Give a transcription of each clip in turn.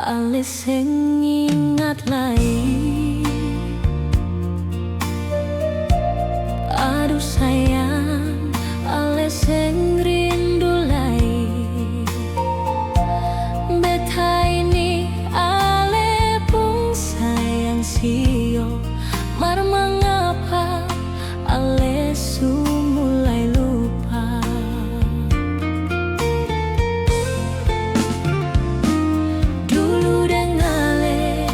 ale sing ingat lai. Aduh sayang, ale sing rindu lai. Beta ini ale pun sayang sio, mar mengapa ale su mulai lupa. Dulu dengan ale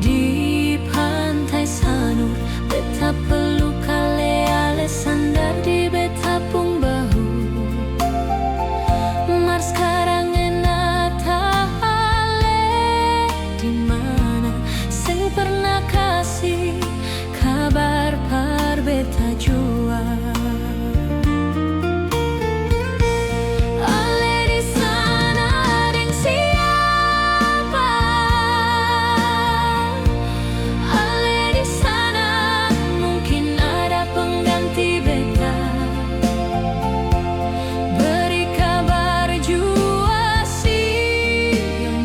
di pantai Sanur, beta peluk ale sandar di beta pung bahu. Mar sekarang enak ale di mana sing pernah kasih kabar par beta jua. Ale di sana deng siapa? Ale di sana mungkin ada pengganti beta. Beri kabar jua si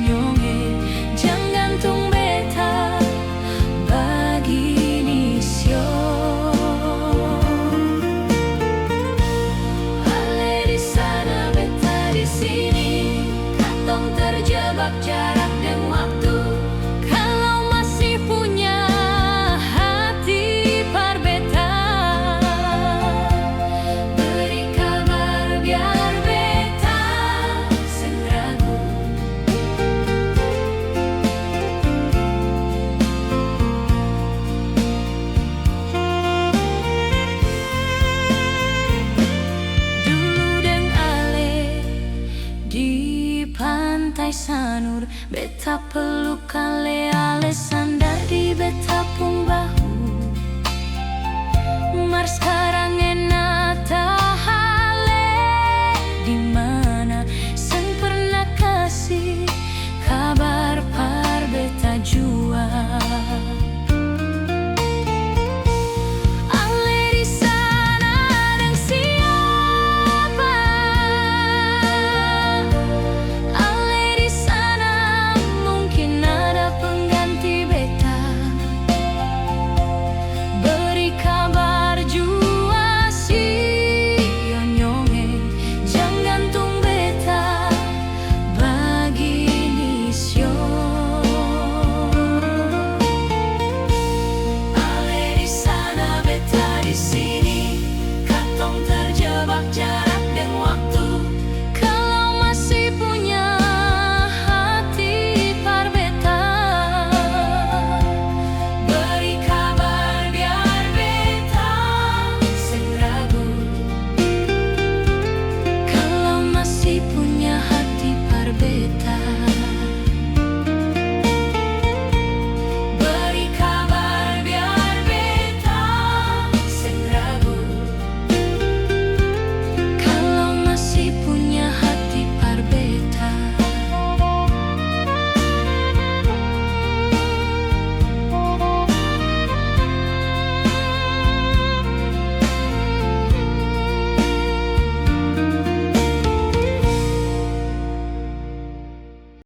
nyonge, jangan gantung beta begini sio. Ale di sana beta di sini, katong terjebak jarak dan waktu. Kalau masih punya hati par beta, beri kabar biar beta sen ragu. Dulu deng ale di pantai Sanur, beta peluk ale sandar di beta pung bahu. Mar sekarang